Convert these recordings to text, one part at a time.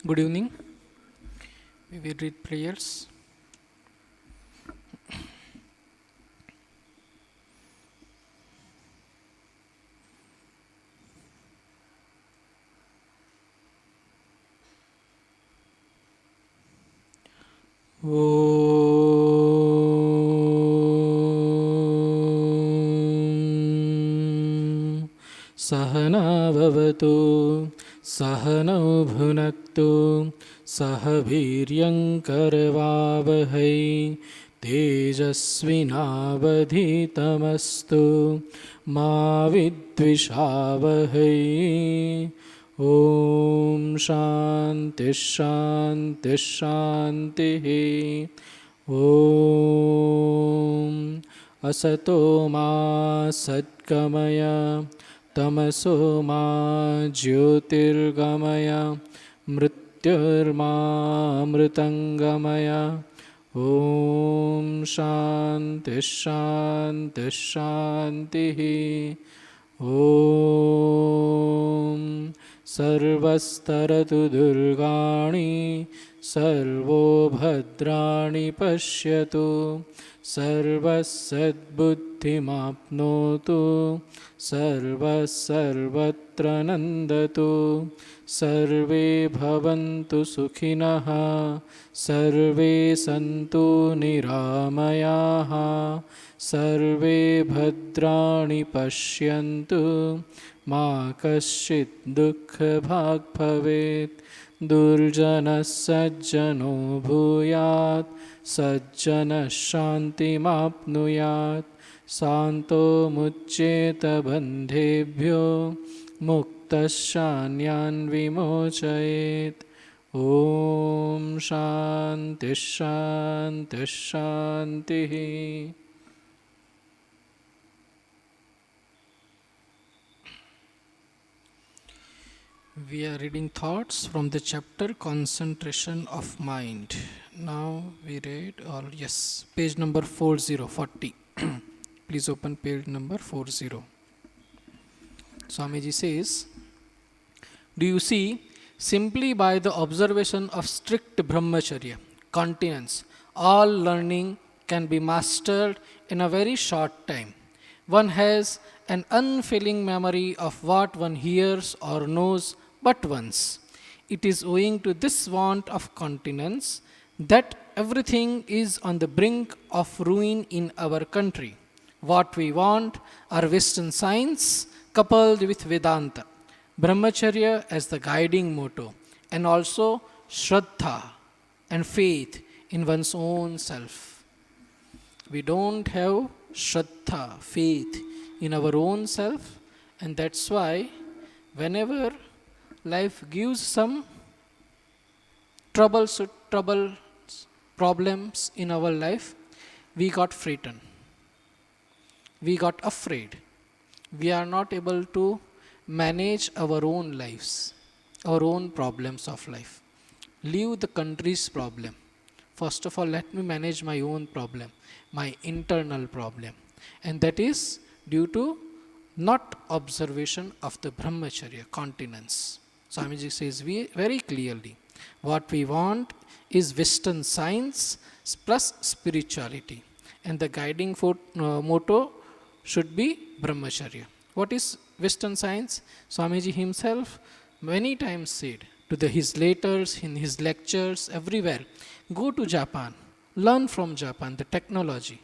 Good evening. We will read prayers. Om Sahana Bhavatu Sahanau Bhunaktu Sahaviryam Karavavahai Tejasvinavadhitamastu Ma Vidvishavahai. Om Shanti Shanti Shanti. Om Asato Ma Satgamaya Tamaso Ma Jyotirgamaya Mrityurma Mritangamaya. Om Shanti Shanti Shanti. Om Sarvastaratu Durgani Sarvo Bhadrani Pashyatu Sarvassadbuddhimapnotu Sarvasarvatra Nandatu Sarve Bhavantu Sukhinaha Sarve Santu Niramayaha Sarve Bhadrani Pashyantu Ma Kaschit Dukkha Bhag Bhavet Durjana Sajjano Bhuyat Sajjana Shanti Mapnuyat Santo Muccheta Bandhebhyo Muktashanyan Vimochayet. Om Shanti Shanti Shanti. We are reading thoughts from the chapter Concentration of Mind. Now we read, page number 40. Please open page number 40. Swamiji says, do you see, simply by the observation of strict brahmacharya, continence, all learning can be mastered in a very short time. One has an unfailing memory of what one hears or knows but once. It is owing to this want of continence that everything is on the brink of ruin in our country. What we want are Western science coupled with Vedanta, Brahmacharya as the guiding motto, and also Shraddha and faith in one's own self. We don't have Shraddha, faith in our own self, and that's why whenever life gives some problems in our life, we got frightened. We got afraid. We are not able to manage our own lives, our own problems of life. Leave the country's problem. First of all, let me manage my own problem, my internal problem. And that is due to not observation of the brahmacharya, continence. Swamiji says very clearly, what we want is Western science plus spirituality. And the guiding motto should be brahmacharya. What is Western science? Swamiji himself many times said to his letters, in his lectures, everywhere, go to Japan, learn from Japan, the technology.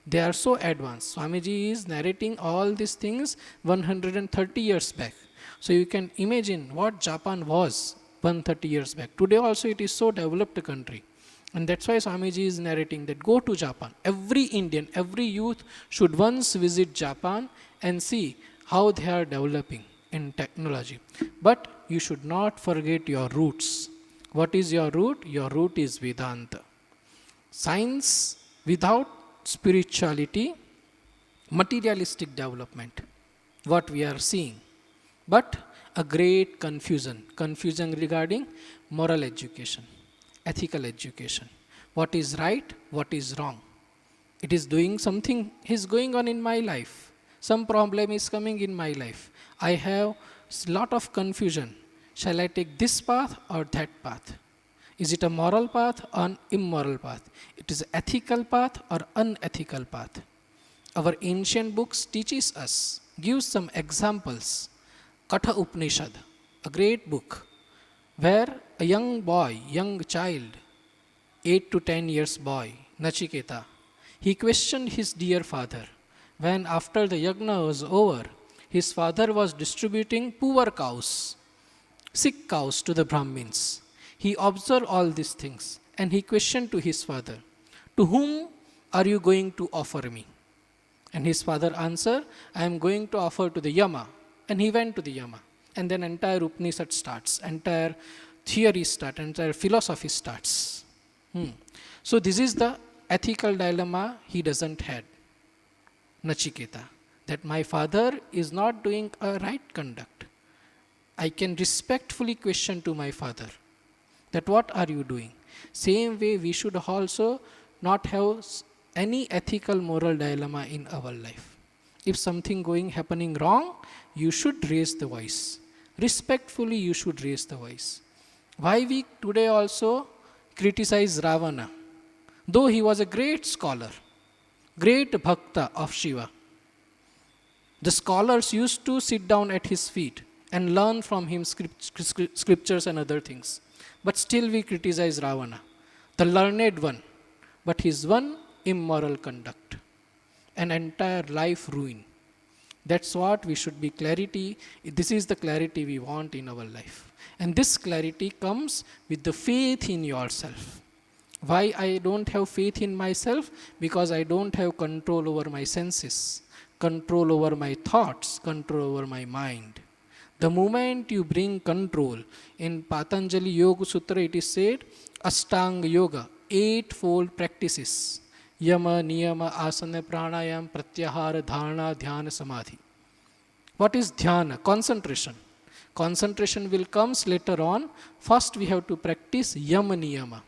They are so advanced. Swamiji is narrating all these things 130 years back. So you can imagine what Japan was 130 years back. Today also it is so developed country. And that's why Swamiji is narrating that go to Japan. Every Indian, every youth should once visit Japan and see how they are developing in technology. But you should not forget your roots. What is your root? Your root is Vedanta. Science without spirituality, materialistic development, what we are seeing. But a great confusion regarding moral education, ethical education. What is right, what is wrong. It is doing something is going on in my life. Some problem is coming in my life. I have lot of confusion. Shall I take this path or that path? Is it a moral path or an immoral path? It is an ethical path or unethical path? Our ancient books teaches us, gives some examples. Katha Upanishad, a great book, where a young boy, young child, 8 to 10 years boy, Nachiketa, he questioned his dear father. When after the yajna was over, his father was distributing poor cows, sick cows to the Brahmins. He observed all these things and he questioned to his father, "To whom are you going to offer me?" And his father answered, "I am going to offer to the Yama." And he went to the Yama. And then entire Upanishad starts, entire theory starts, entire philosophy starts. So this is the ethical dilemma he doesn't had, Nachiketa, that my father is not doing a right conduct. I can respectfully question to my father that what are you doing? Same way we should also not have any ethical moral dilemma in our life. If something happening wrong, you should raise the voice. Respectfully you should raise the voice. Why we today also criticize Ravana? Though he was a great scholar, great bhakta of Shiva, the scholars used to sit down at his feet and learn from him scriptures and other things. But still we criticize Ravana, the learned one, but his one immoral conduct, an entire life ruin. That's what we should be clarity. This is the clarity we want in our life. And this clarity comes with the faith in yourself. Why I don't have faith in myself? Because I don't have control over my senses, control over my thoughts, control over my mind. The moment you bring control, in Patanjali Yoga Sutra it is said, Ashtanga Yoga, 8-fold practices. Yama, Niyama, Asana, Pranayam, Pratyahara, Dharana, Dhyana, Samadhi. What is dhyana? Concentration. Concentration will come later on. First we have to practice Yama Niyama.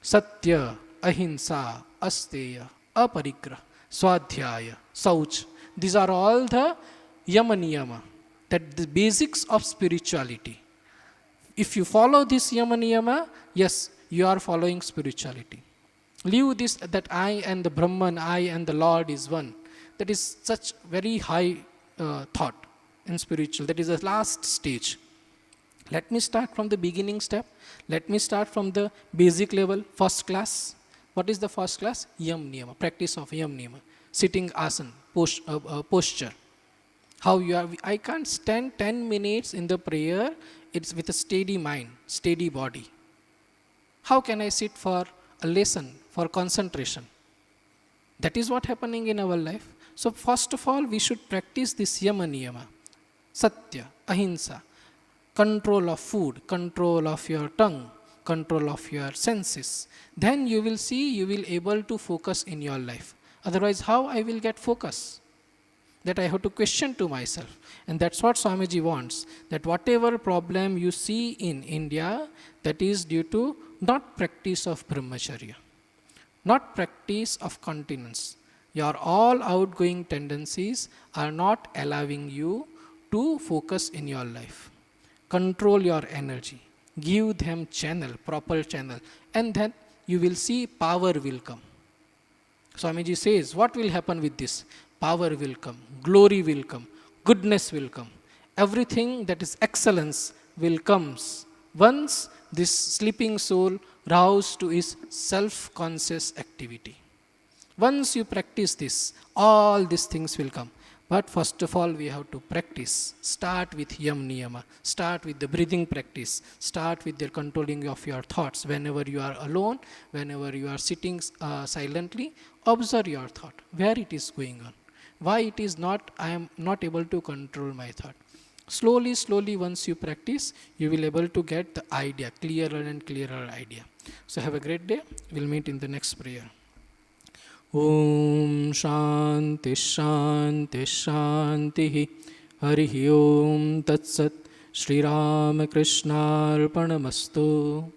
Satya, Ahimsa, Asteya, Aparigraha, Swadhyaya, Sauch. These are all the Yama Niyama, that the basics of spirituality. If you follow this Yama Niyama, yes, you are following spirituality. Leave this, that I and the Brahman, I and the Lord is one. That is such very high thought in spiritual. That is the last stage. Let me start from the beginning step. Let me start from the basic level, first class. What is the first class? Yam Niyama, practice of Yam Niyama. Sitting asana, posture. How you are, I can't stand 10 minutes in the prayer, it's with a steady mind, steady body. How can I sit for a lesson, for concentration? That is what happening in our life. So first of all, we should practice this Yama Niyama. Satya, Ahimsa, control of food, control of your tongue, control of your senses. Then you will see, you will able to focus in your life. Otherwise, how I will get focus? That I have to question to myself. And that's what Swamiji wants. That whatever problem you see in India, that is due to not practice of brahmacharya, not practice of continence. Your all outgoing tendencies are not allowing you to focus in your life. Control your energy. Give them channel, proper channel. And then you will see power will come. Swamiji says, what will happen with this? Power will come, glory will come, goodness will come. Everything that is excellence will come once this sleeping soul rouse to his self-conscious activity. Once you practice this, all these things will come. But first of all, we have to practice. Start with Yam Niyama. Start with the breathing practice. Start with the controlling of your thoughts. Whenever you are alone, whenever you are sitting silently, observe your thought, where it is going on. Why it is not, I am not able to control my thought. Slowly, slowly, once you practice, you will able to get the idea, clearer and clearer idea. So have a great day. We'll meet in the next prayer. Om Shanti Shanti Shanti Harihi Om Tat Sat Shri Ram Krishna Arpanamastu.